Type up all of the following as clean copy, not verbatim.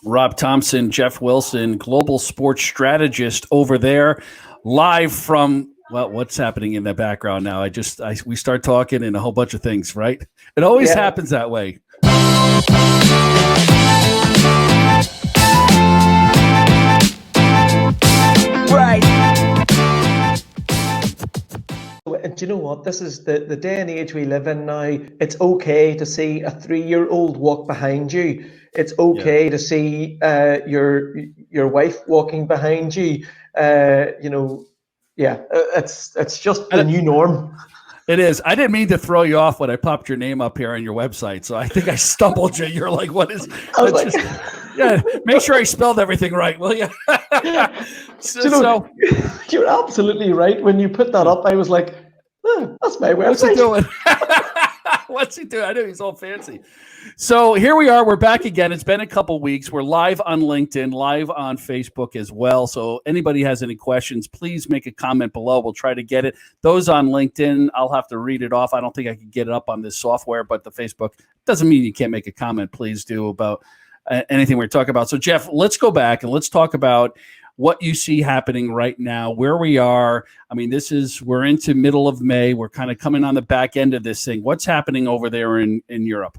Rob Thompson, Jeff Wilson, global sports strategist over there, live from, well, what's happening in the background now? We start talking and a whole bunch of things, right? It always happens that way. Right. And do you know what? This is the day and age we live in now. It's okay to see a 3-year-old walk behind you. It's okay to see your wife walking behind you. It's just the new norm. It is. I didn't mean to throw you off when I popped your name up here on your website, so I think I stumbled you. You're like, "What is?" I was like, make sure I spelled everything right, will you? You're absolutely right. When you put that up, I was like, "That's my website." What's he doing? What's he doing? I know he's all fancy. So here we are. We're back again. It's been a couple weeks. We're live on LinkedIn, live on Facebook as well. So anybody has any questions, please make a comment below. We'll try to get it. Those on LinkedIn, I'll have to read it off. I don't think I can get it up on this software, but the Facebook doesn't mean you can't make a comment. Please do about anything we're talking about. So Jeff, let's go back and let's talk about what you see happening right now, where we are. I mean, we're into middle of May. We're kind of coming on the back end of this thing. What's happening over there in Europe?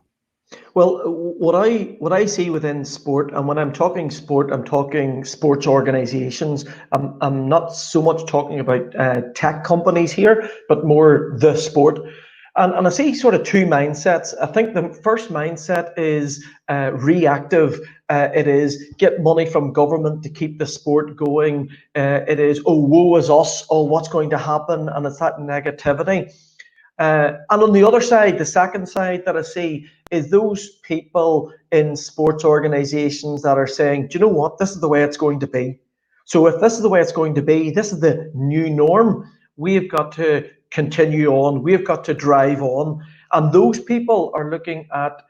Well, what I see within sport, and when I'm talking sport, I'm talking sports organizations. I'm not so much talking about tech companies here, but more the sport. And I see sort of two mindsets. I think the first mindset is reactive. It is get money from government to keep the sport going. It is, oh, woe is us. Oh, what's going to happen? And it's that negativity. And on the other side, the second side that I see is those people in sports organizations that are saying, do you know what? This is the way it's going to be. So if this is the way it's going to be, this is the new norm. We've got to continue on. We've got to drive on. And those people are looking at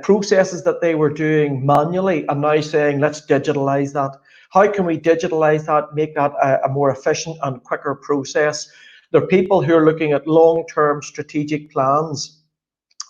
processes that they were doing manually and now saying, let's digitalize that. How can we digitalize that, make that a more efficient and quicker process? There are people who are looking at long-term strategic plans,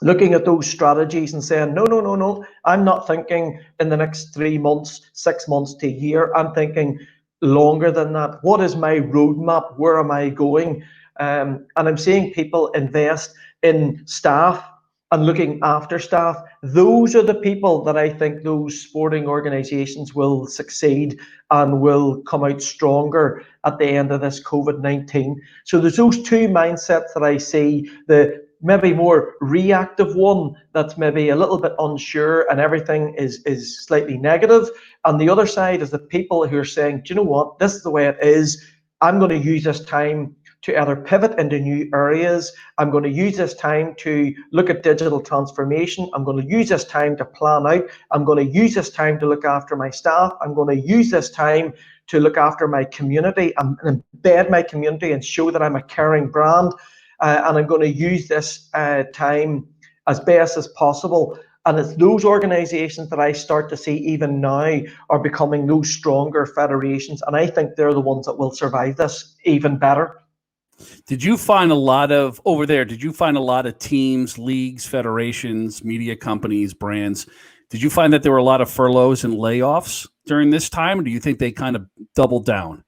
looking at those strategies and saying, no, I'm not thinking in the next 3 months, 6 months to a year. I'm thinking longer than that. What is my roadmap? Where am I going? And I'm seeing people invest in staff and looking after staff. Those are the people that I think those sporting organizations will succeed and will come out stronger at the end of this COVID-19. So there's those two mindsets that I see. The maybe more reactive one that's maybe a little bit unsure and everything is slightly negative. And the other side is the people who are saying, do you know what, this is the way it is. I'm going to use this time to either pivot into new areas. I'm going to use this time to look at digital transformation. I'm going to use this time to plan out. I'm going to use this time to look after my staff. I'm going to use this time to look after my community and embed my community and show that I'm a caring brand. And I'm going to use this time as best as possible. And it's those organizations that I start to see even now are becoming those stronger federations. And I think they're the ones that will survive this even better. Did you find a lot of teams, leagues, federations, media companies, brands? Did you find that there were a lot of furloughs and layoffs during this time? Or do you think they kind of doubled down?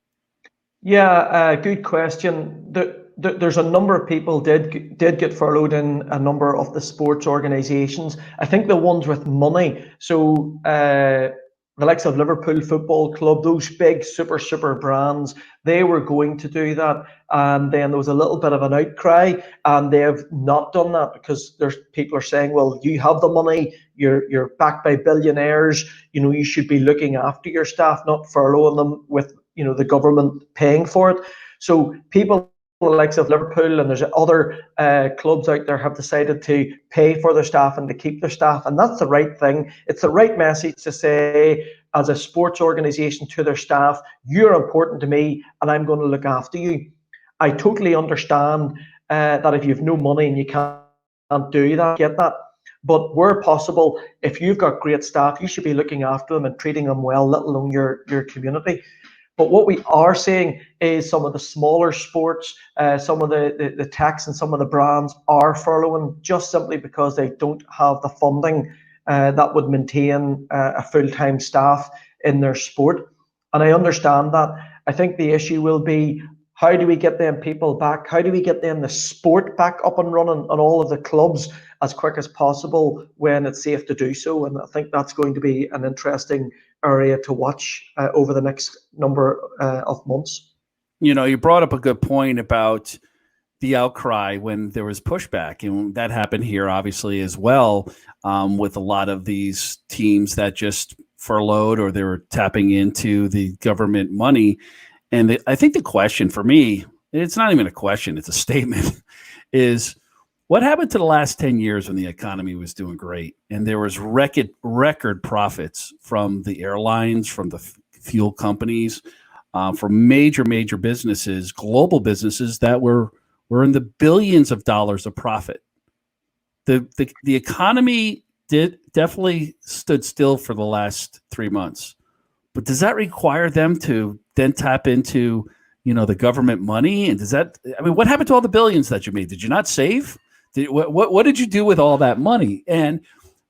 Yeah, good question. There's a number of people did get furloughed in a number of the sports organizations. I think the ones with money. So the likes of Liverpool Football Club, those big super brands, they were going to do that. And then there was a little bit of an outcry, and they have not done that because there's people are saying, well, you have the money, you're backed by billionaires, you should be looking after your staff, not furloughing them with the government paying for it. So people the likes of Liverpool and there's other clubs out there have decided to pay for their staff and to keep their staff, and that's the right thing. It's the right message to say as a sports organisation to their staff, you're important to me and I'm going to look after you. I totally understand that if you have no money and you can't do that, get that. But where possible, if you've got great staff, you should be looking after them and treating them well, let alone your community. But what we are seeing is some of the smaller sports, some of the techs and some of the brands are furloughing just simply because they don't have the funding that would maintain a full-time staff in their sport. And I understand that. I think the issue will be, how do we get them people back? How do we get them the sport back up and running on all of the clubs as quick as possible when it's safe to do so? And I think that's going to be an interesting area to watch over the next number of months. You brought up a good point about the outcry when there was pushback, and that happened here obviously as well, with a lot of these teams that just furloughed or they were tapping into the government money. And I think the question for me, it's not even a question, it's a statement, is what happened to the last 10 years when the economy was doing great and there was record profits from the airlines, from the fuel companies, from major businesses, global businesses that were in the billions of dollars of profit. The economy definitely stood still for the last 3 months. But does that require them to then tap into, the government money? And what happened to all the billions that you made? Did you not save? What did you do with all that money? And,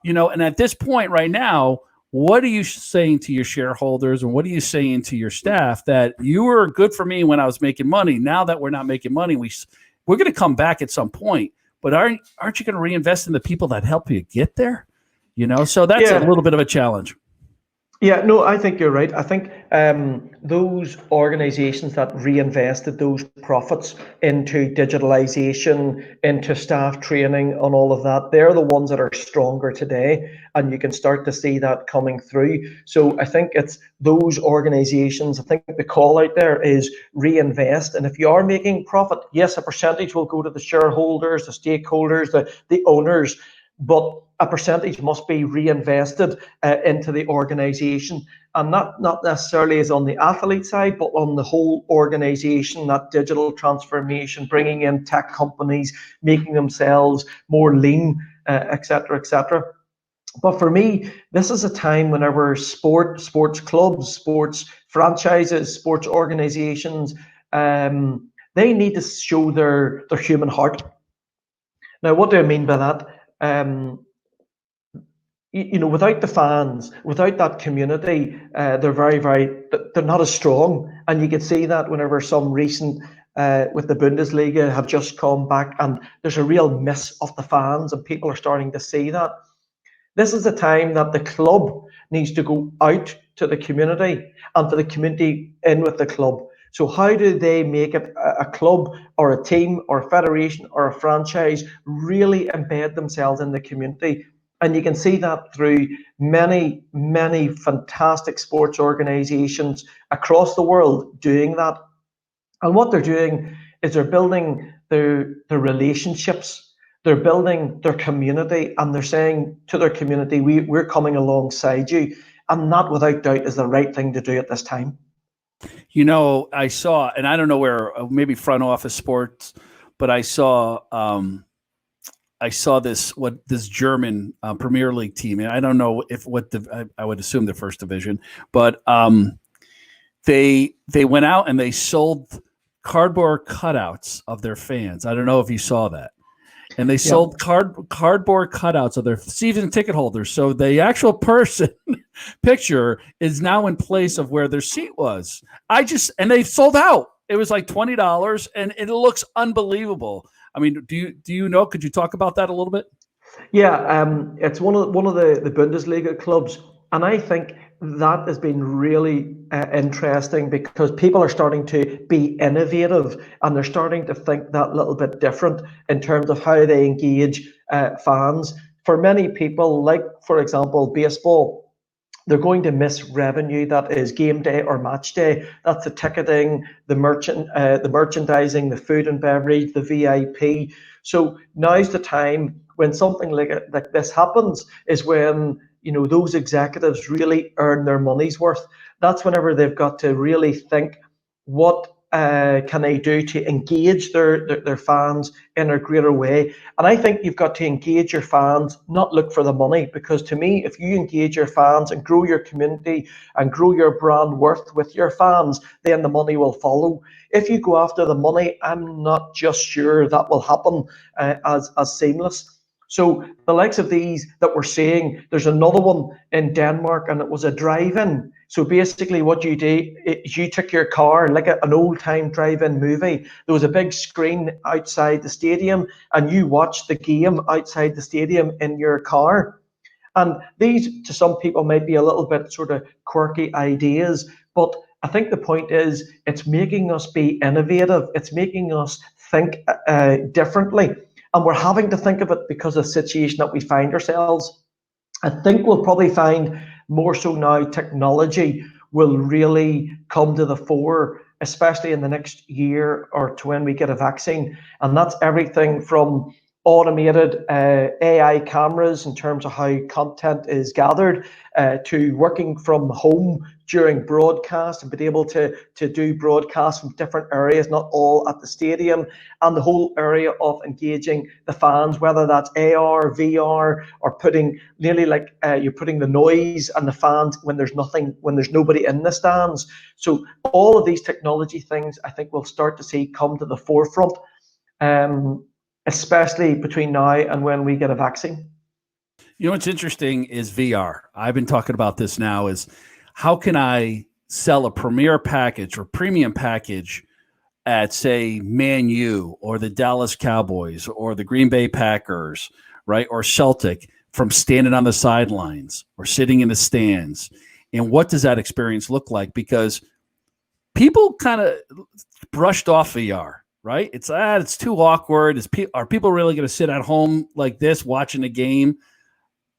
and at this point right now, what are you saying to your shareholders, and what are you saying to your staff that you were good for me when I was making money? Now that we're not making money, we're going to come back at some point, but aren't you going to reinvest in the people that help you get there? So that's a little bit of a challenge. Yeah, no, I think you're right. I think those organizations that reinvested those profits into digitalization, into staff training, and all of that, they're the ones that are stronger today. And you can start to see that coming through. So I think it's those organizations. I think the call out there is reinvest. And if you are making profit, yes, a percentage will go to the shareholders, the stakeholders, the owners, but a percentage must be reinvested into the organization, and not necessarily as on the athlete side, but on the whole organization, that digital transformation, bringing in tech companies, making themselves more lean, etc., etc. But for me, this is a time whenever sports clubs, sports franchises, sports organizations, they need to show their human heart. Now, what do I mean by that? Without the fans, without that community, they're they're not as strong. And you can see that whenever some recent with the Bundesliga have just come back, and there's a real miss of the fans, and people are starting to see that. This is the time that the club needs to go out to the community and for the community in with the club. So how do they make it a club or a team or a federation or a franchise really embed themselves in the community? And you can see that through many fantastic sports organizations across the world doing that. And what they're doing is they're building their relationships, they're building their community, and they're saying to their community, we're coming alongside you. And that, without doubt, is the right thing to do at this time. I saw, and I don't know where, maybe front office sports, but I saw this German Premier League team, and I don't know I would assume the first division, but they went out and they sold cardboard cutouts of their fans. I don't know if you saw that. And they sold cardboard cutouts of their season ticket holders. So the actual person picture is now in place of where their seat was. And they sold out. It was like $20, and it looks unbelievable. I mean, do you know? Could you talk about that a little bit? Yeah, it's one of the Bundesliga clubs, and I think that has been really interesting because people are starting to be innovative, and they're starting to think that little bit different in terms of how they engage fans. For many people, like for example baseball, they're going to miss revenue that is game day or match day. That's the ticketing, the merchandising, the food and beverage, the VIP. So now's the time when something like this happens, is when those executives really earn their money's worth. That's whenever they've got to really think, what can they do to engage their fans in a greater way? And I think you've got to engage your fans, not look for the money, because to me, if you engage your fans and grow your community and grow your brand worth with your fans, then the money will follow. If you go after the money, I'm not just sure that will happen as seamless. So the likes of these that we're seeing, there's another one in Denmark, and it was a drive-in. So basically, what you do is you took your car, like an old-time drive-in movie. There was a big screen outside the stadium, and you watched the game outside the stadium in your car. And these, to some people, might be a little bit sort of quirky ideas, but I think the point is it's making us be innovative. It's making us think differently. And we're having to think of it because of the situation that we find ourselves. I think we'll probably find more so now technology will really come to the fore, especially in the next year or to when we get a vaccine. And that's everything from automated AI cameras in terms of how content is gathered, to working from home during broadcast and being able to do broadcasts from different areas, not all at the stadium, and the whole area of engaging the fans, whether that's AR, VR, or putting nearly like you're putting the noise and the fans when there's nothing, when there's nobody in the stands. So all of these technology things, I think we'll start to see come to the forefront, especially between now and when we get a vaccine. You know what's interesting is VR. I've been talking about this now is how can I sell a premier package or premium package at, say, Man U or the Dallas Cowboys or the Green Bay Packers, right? Or Celtic, from standing on the sidelines or sitting in the stands. And what does that experience look like? Because people kind of brushed off VR, right? It's too awkward. Are people really going to sit at home like this watching a game?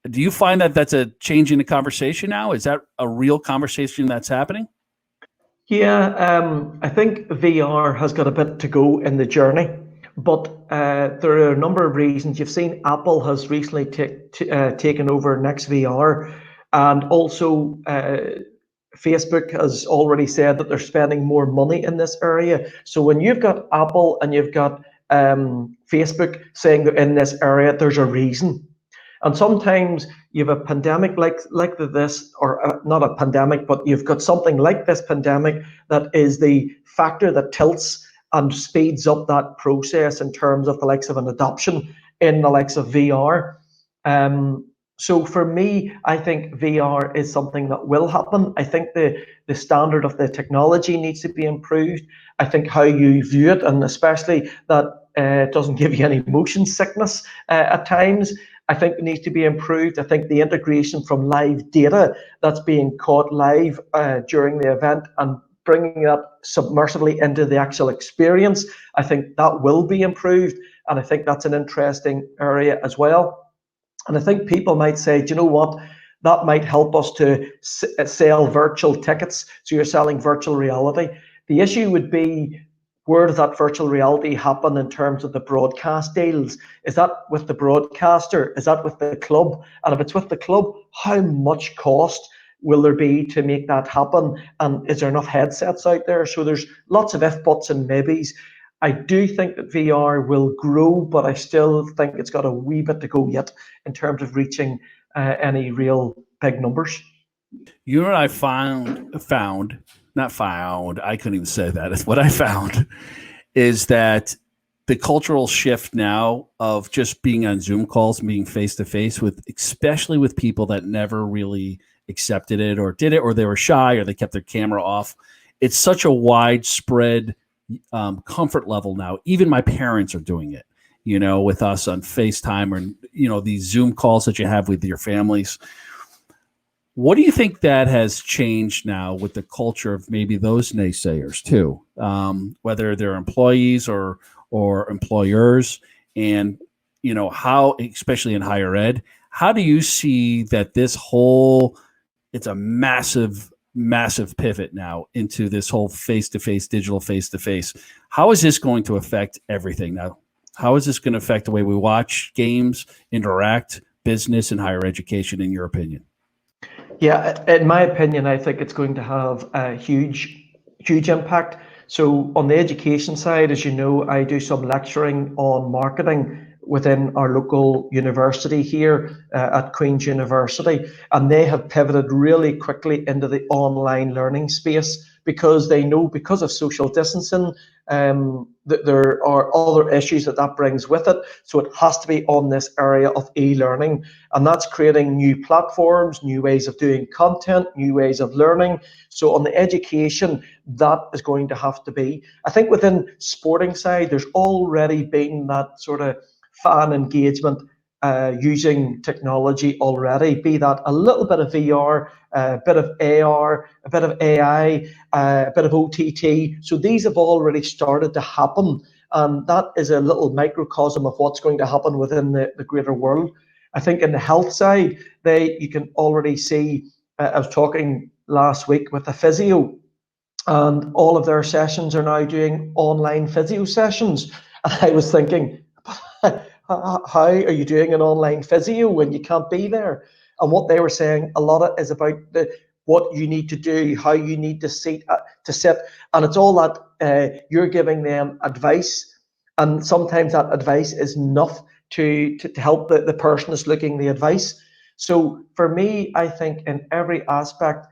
Do you find that that's a change in the conversation now? Is that a real conversation that's happening? Yeah, I think VR has got a bit to go in the journey, but there are a number of reasons. You've seen Apple has recently taken over Next VR, and also Facebook has already said that they're spending more money in this area. So when you've got Apple and you've got Facebook saying they're in this area, there's a reason. And sometimes you have a pandemic like this, or not a pandemic, but you've got something like this pandemic that is the factor that tilts and speeds up that process in terms of the likes of an adoption in the likes of VR. So for me, I think VR is something that will happen. I think the standard of the technology needs to be improved. I think how you view it, and especially that it doesn't give you any motion sickness at times, I think it needs to be improved. I think the integration from live data that's being caught live during the event and bringing that submersively into the actual experience, I think that will be improved. And I think that's an interesting area as well. And I think people might say, do you know what? That might help us to sell virtual tickets. So you're selling virtual reality. The issue would be, where does that virtual reality happen in terms of the broadcast deals? Is that with the broadcaster? Is that with the club? And if it's with the club, how much cost will there be to make that happen? And is there enough headsets out there? So there's lots of if, buts, and maybes. I do think that VR will grow, but I still think it's got a wee bit to go yet in terms of reaching any real big numbers. You know what I found, not found, I couldn't even say that. It's what I found is that the cultural shift now of just being on Zoom calls and being face to face with, especially with people that never really accepted it or did it, or they were shy or they kept their camera off. It's such a widespread comfort level now. Even my parents are doing it, with us on FaceTime or, these Zoom calls that you have with your families. What do you think that has changed now with the culture of maybe those naysayers too, whether they're employees or employers, and how, especially in higher ed, how do you see that it's a massive pivot now into this whole face-to-face, digital face-to-face. How is this going to affect everything now? How is this going to affect the way we watch games, interact, business, and higher education, in your opinion? Yeah, in my opinion, I think it's going to have a huge impact. So on the education side, as you know, I do some lecturing on marketing within our local university here at Queen's University, and they have pivoted really quickly into the online learning space because they know, because of social distancing, that there are other issues that brings with it. So it has to be on this area of e-learning, and that's creating new platforms, new ways of doing content, new ways of learning. So on the education, that is going to have to be. I think within sporting side, there's already been that sort of fan engagement using technology already, be that a little bit of VR, a bit of AR, a bit of AI, a bit of OTT. So these have already started to happen, and that is a little microcosm of what's going to happen within the greater world. I think in the health side, you can already see, I was talking last week with a physio, and all of their sessions are now doing online physio sessions. And I was thinking, how are you doing an online physio when you can't be there? And what they were saying, a lot of it is about what you need to do, how you need to sit, and it's all that you're giving them advice, and sometimes that advice is enough to help the person that's looking the advice. So for me, I think in every aspect,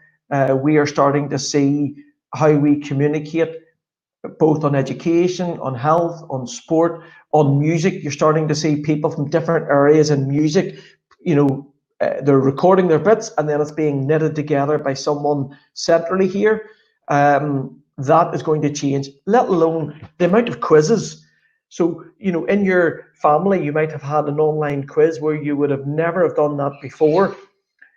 we are starting to see how we communicate, both on education, on health, on sport, on music. You're starting to see people from different areas in music, they're recording their bits and then it's being knitted together by someone centrally here. That is going to change, let alone the amount of quizzes. So, in your family, you might have had an online quiz where you would have never have done that before.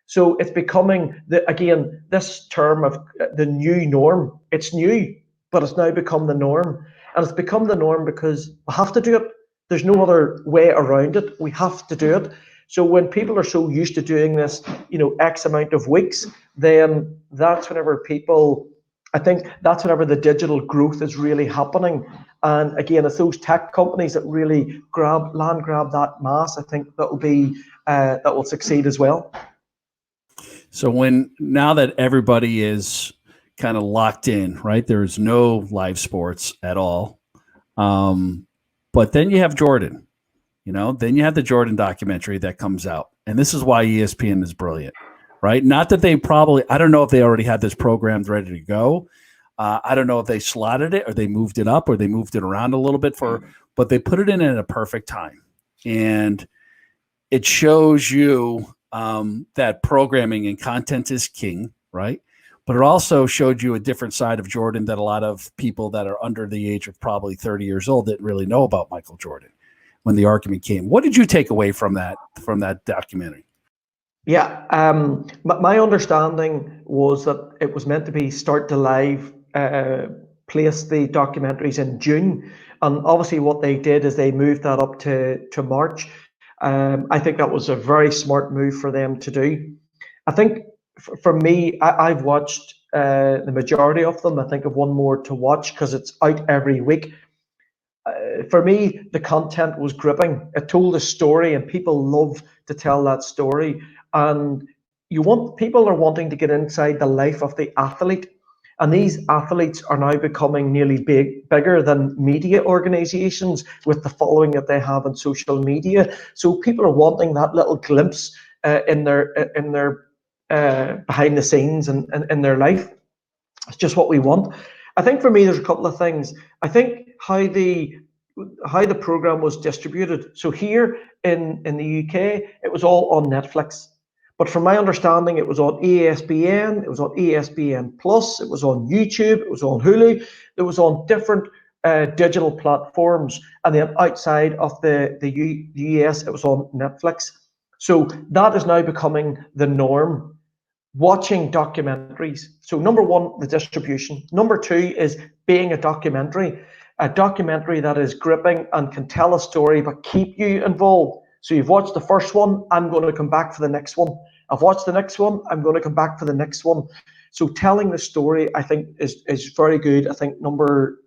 So it's becoming, again, this term of the new norm. It's new, but it's now become the norm. And it's become the norm because we have to do it. There's no other way around it. We have to do it. So when people are so used to doing this, X amount of weeks, then I think that's whenever the digital growth is really happening. And again, it's those tech companies that really grab that mass. I think that will succeed as well. So now that everybody is kind of locked in, right? There's no live sports at all. But then you have Jordan, then you have the Jordan documentary that comes out. And this is why ESPN is brilliant, right? Not that I don't know if they already had this programmed ready to go. I don't know if they slotted it or they moved it up or they moved it around a little bit but they put it in at a perfect time. And it shows you that programming and content is king, right? But it also showed you a different side of Jordan that a lot of people that are under the age of probably 30 years old didn't really know about Michael Jordan when the argument came. What did you take away from that documentary? Yeah, my understanding was that it was meant to be start to live, place the documentaries in June, and obviously what they did is they moved that up to March. I think that was a very smart move for them to do. I think for me, I've watched the majority of them. I think of one more to watch because it's out every week. For me, the content was gripping. It told a story, and people love to tell that story. And people are wanting to get inside the life of the athlete. And these athletes are now becoming nearly bigger than media organizations with the following that they have on social media. So people are wanting that little glimpse in their behind the scenes and in their life. It's just what we want. I think for me, there's a couple of things. I think how the program was distributed. So here in the UK, it was all on Netflix. But from my understanding, it was on ESPN, it was on ESPN Plus, it was on YouTube, it was on Hulu, it was on different digital platforms. And then outside of the US, it was on Netflix. So that is now becoming the norm. Watching documentaries. So number one, the distribution. Number two is being a documentary that is gripping and can tell a story but keep you involved. So you've watched the first one, I'm going to come back for the next one. I've watched the next one, I'm going to come back for the next one. So telling the story, I think, is very good. I think number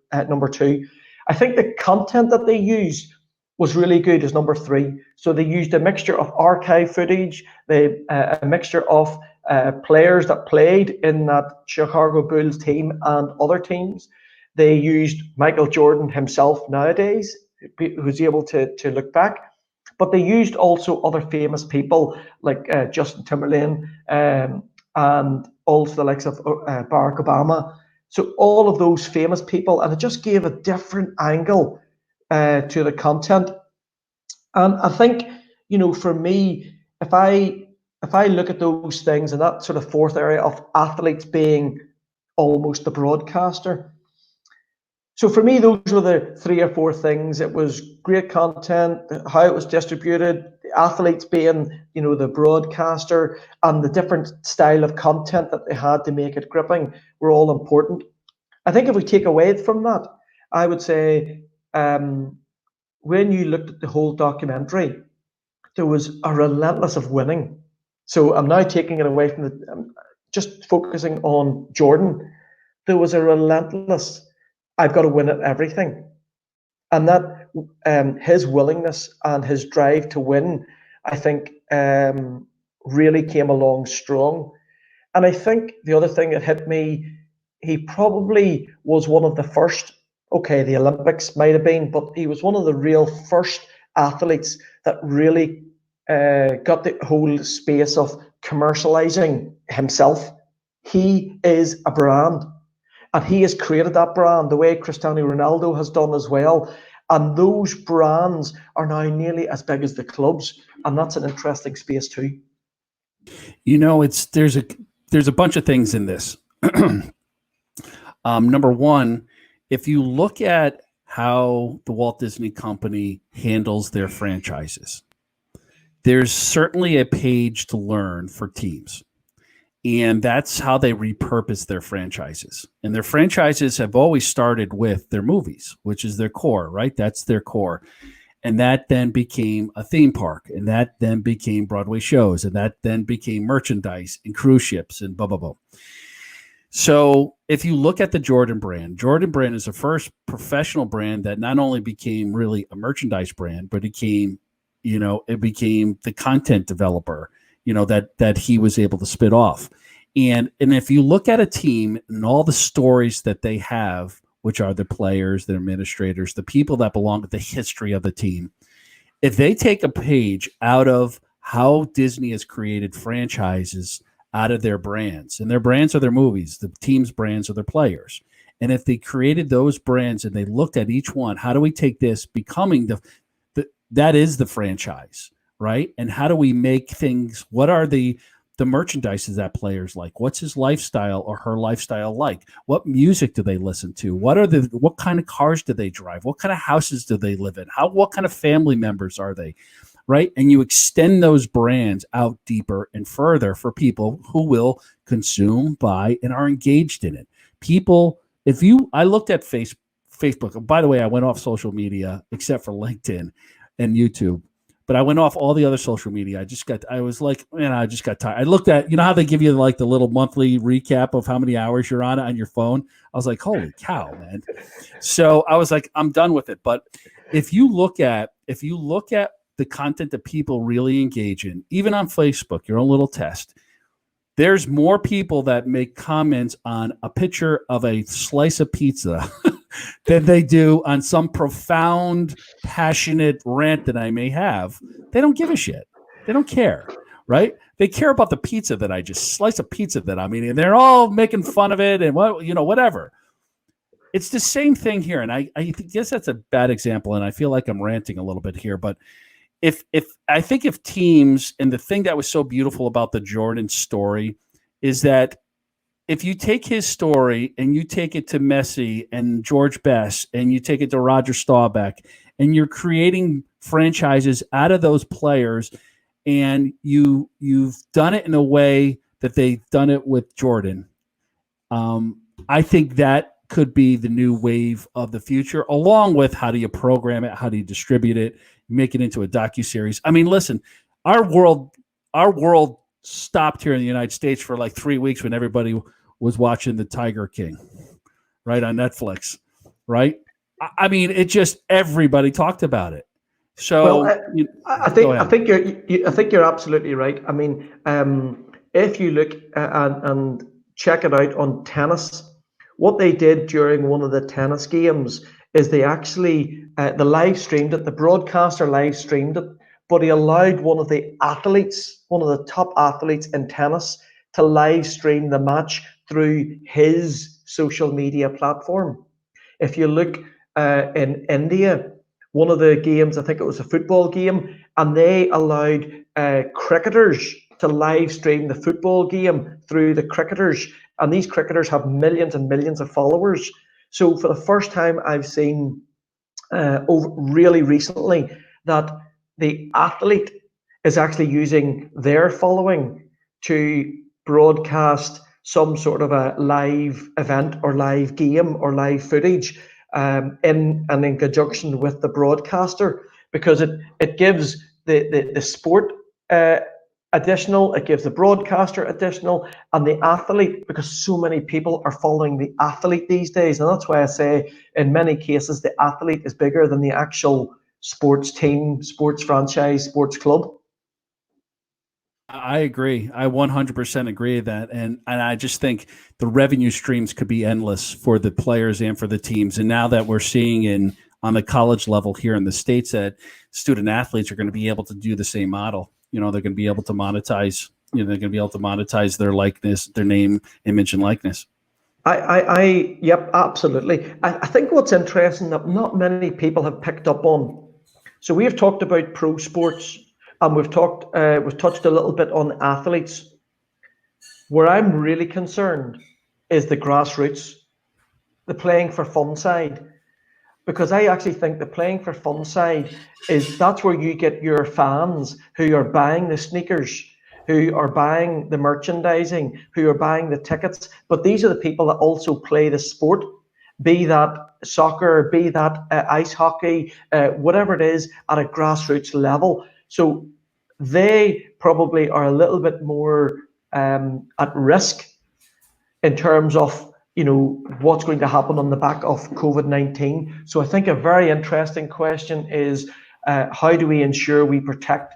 two. I think the content that they used was really good as number three. So they used a mixture of archive footage, a mixture of players that played in that Chicago Bulls team and other teams. They used Michael Jordan himself nowadays, who's able to look back. But they used also other famous people like Justin Timberlake and also the likes of Barack Obama. So all of those famous people, and it just gave a different angle to the content. And I think, for me, if I look at those things and that sort of fourth area of athletes being almost the broadcaster. So for me, those were the three or four things. It was great content, how it was distributed, the athletes being, the broadcaster, and the different style of content that they had to make it gripping were all important. I think if we take away from that, I would say when you looked at the whole documentary, there was a relentless of winning. So I'm now taking it away from just focusing on Jordan. There was a relentless, I've got to win at everything. And that his willingness and his drive to win, I think, really came along strong. And I think the other thing that hit me, he probably was one of the first, okay, the Olympics might have been, but he was one of the real first athletes that really got the whole space of commercializing himself. He is a brand, and he has created that brand the way Cristiano Ronaldo has done as well. And those brands are now nearly as big as the clubs, and that's an interesting space too. There's a bunch of things in this. Number one, if you look at how the Walt Disney Company handles their franchises, there's certainly a page to learn for teams. And that's how they repurpose their franchises. And their franchises have always started with their movies, which is their core, right? That's their core. And that then became a theme park. And that then became Broadway shows. And that then became merchandise and cruise ships and blah, blah, blah. So if you look at the Jordan brand is the first professional brand that not only became really a merchandise brand, but it became the content developer, that he was able to spit off. And if you look at a team and all the stories that they have, which are the players, the administrators, the people that belong to the history of the team, if they take a page out of how Disney has created franchises out of their brands, and their brands are their movies, the team's brands are their players. And if they created those brands and they looked at each one, how do we take this becoming that is the franchise, right? And how do we make things, what are the merchandises that players like? What's his lifestyle or her lifestyle like? What music do they listen to? What kind of cars do they drive? What kind of houses do they live in? What kind of family members are they? Right? And you extend those brands out deeper and further for people who will consume, buy, and are engaged in it. I looked at Facebook. By the way, I went off social media except for LinkedIn and YouTube, but I went off all the other social media. I just got tired. I looked at, how they give you like the little monthly recap of how many hours you're on your phone. I was like, holy cow, man. So I was like, I'm done with it. But if you look at the content that people really engage in, even on Facebook, your own little test, there's more people that make comments on a picture of a slice of pizza than they do on some profound, passionate rant that I may have. They don't give a shit. They don't care, right? They care about the pizza that I just slice of pizza that I'm eating. And they're all making fun of it and whatever. It's the same thing here. And I guess that's a bad example. And I feel like I'm ranting a little bit here, but if teams, and the thing that was so beautiful about the Jordan story is that if you take his story and you take it to Messi and George Best and you take it to Roger Staubach and you're creating franchises out of those players, and you've done it in a way that they've done it with Jordan, I think that could be the new wave of the future, along with how do you program it, how do you distribute it, make it into a docuseries. I mean, listen, our world stopped here in the United States for like 3 weeks when everybody was watching The Tiger King, right, on Netflix, right? I mean, it just, everybody talked about it. So, I think you're absolutely right. I mean, if you look and check it out on tennis, what they did during one of the tennis games is they actually the live streamed it. The broadcaster live streamed it, but he allowed one of the top athletes in tennis, to live stream the match through his social media platform. If you look in India, one of the games, I think it was a football game, and they allowed cricketers to live stream the football game through the cricketers. And these cricketers have millions and millions of followers. So for the first time, I've seen really recently that the athlete is actually using their following to broadcast some sort of a live event or live game or live footage in conjunction with the broadcaster, because it gives the sport additional, it gives the broadcaster additional, and the athlete, because so many people are following the athlete these days. And that's why I say in many cases the athlete is bigger than the actual sports team, sports franchise, sports club. I agree. I 100% agree with that. And I just think the revenue streams could be endless for the players and for the teams. And now that we're seeing on the college level here in the States that student athletes are going to be able to do the same model. They're going to be able to monetize, they're going to be able to monetize their likeness, their name, image, and likeness. Yep, absolutely. I think what's interesting that not many people have picked up on. So we have talked about pro sports, and we've touched a little bit on athletes. Where I'm really concerned is the grassroots, the playing for fun side, because I actually think the playing for fun side that's where you get your fans who are buying the sneakers, who are buying the merchandising, who are buying the tickets. But these are the people that also play the sport, be that soccer, be that ice hockey, whatever it is, at a grassroots level. So they probably are a little bit more at risk in terms of what's going to happen on the back of COVID-19. So I think a very interesting question is how do we ensure we protect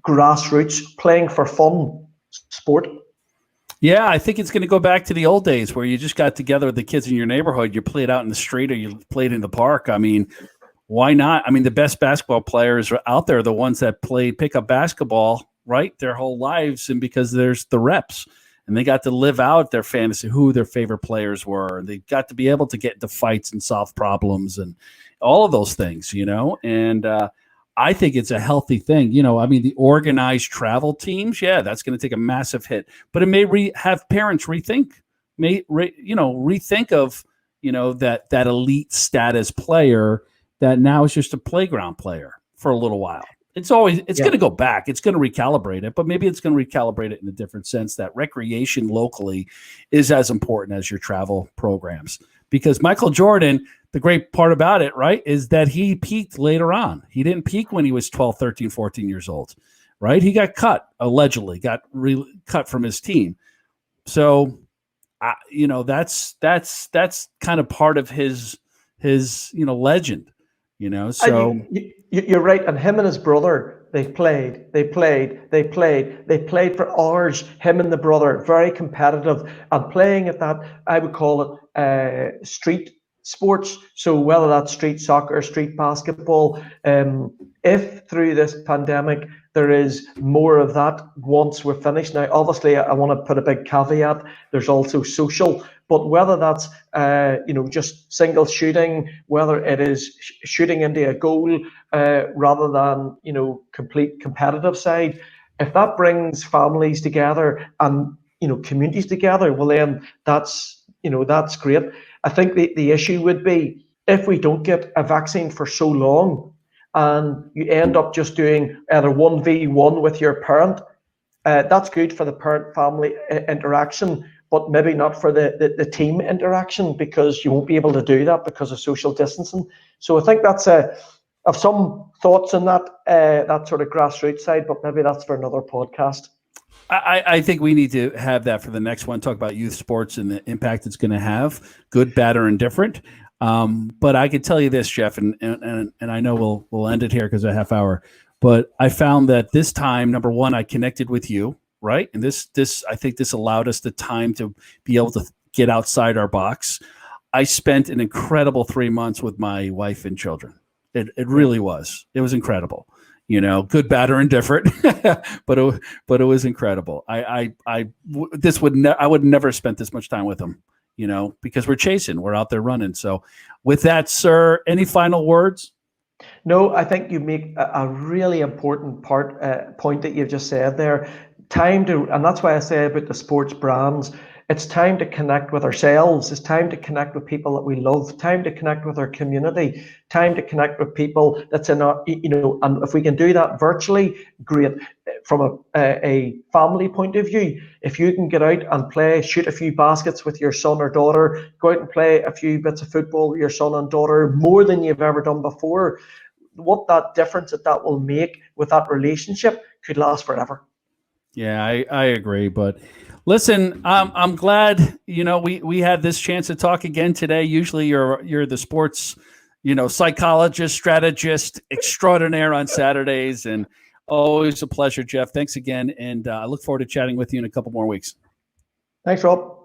grassroots playing for fun sport? Yeah, I think it's going to go back to the old days where you just got together with the kids in your neighborhood, you played out in the street or you played in the park. I mean, why not? I mean, the best basketball players out there are the ones that pick up basketball, right, their whole lives, and because there's the reps. And they got to live out their fantasy, who their favorite players were. They got to be able to get into fights and solve problems and all of those things, And I think it's a healthy thing. I mean, the organized travel teams, yeah, that's going to take a massive hit. But it may have parents rethink of, that elite status player that now is just a playground player for a little while. It's going to go back. It's going to recalibrate it, but maybe it's going to recalibrate it in a different sense that recreation locally is as important as your travel programs. Because Michael Jordan, the great part about it, right, is that he peaked later on. He didn't peak when he was 12, 13, 14 years old, right? He got cut, allegedly, cut from his team. So, that's kind of part of his legend, so. You're right, and him and his brother, they played for hours. Him and the brother, very competitive, and playing at that, I would call it street sports. So whether that's street soccer, street basketball, if through this pandemic there is more of that once we're finished. Now, obviously, I want to put a big caveat. There's also social, but whether that's just single shooting, whether it is shooting into a goal rather than complete competitive side, if that brings families together and communities together, well then that's great. I think the issue would be if we don't get a vaccine for so long and you end up just doing either 1v1 with your parent, that's good for the parent-family interaction, but maybe not for the team interaction, because you won't be able to do that because of social distancing. So I think that's I've some thoughts on that sort of grassroots side, but maybe that's for another podcast. I think we need to have that for the next one, talk about youth sports and the impact it's going to have, good, bad, or indifferent. But I can tell you this, Jeff, and I know we'll end it here because of a half hour, but I found that this time, number one, I connected with you, right? And this I think this allowed us the time to be able to get outside our box. I spent an incredible 3 months with my wife and children. It really was. It was incredible. Good, bad, or indifferent, but it was incredible. I would never spent this much time with them, because we're out there running. So with that, sir, any final words? No, I think you make a really important point that you've just said there. And that's why I say about the sports brands, it's time to connect with ourselves. It's time to connect with people that we love. Time to connect with our community. Time to connect with people that's in our, and if we can do that virtually, great. From a family point of view, if you can get out and play, shoot a few baskets with your son or daughter, go out and play a few bits of football with your son and daughter, more than you've ever done before, what that difference that will make with that relationship could last forever. Yeah, I agree. But listen, I'm glad we had this chance to talk again today. Usually you're the sports psychologist, strategist extraordinaire on Saturdays, and always a pleasure, Jeff. Thanks again, and I look forward to chatting with you in a couple more weeks. Thanks, Rob.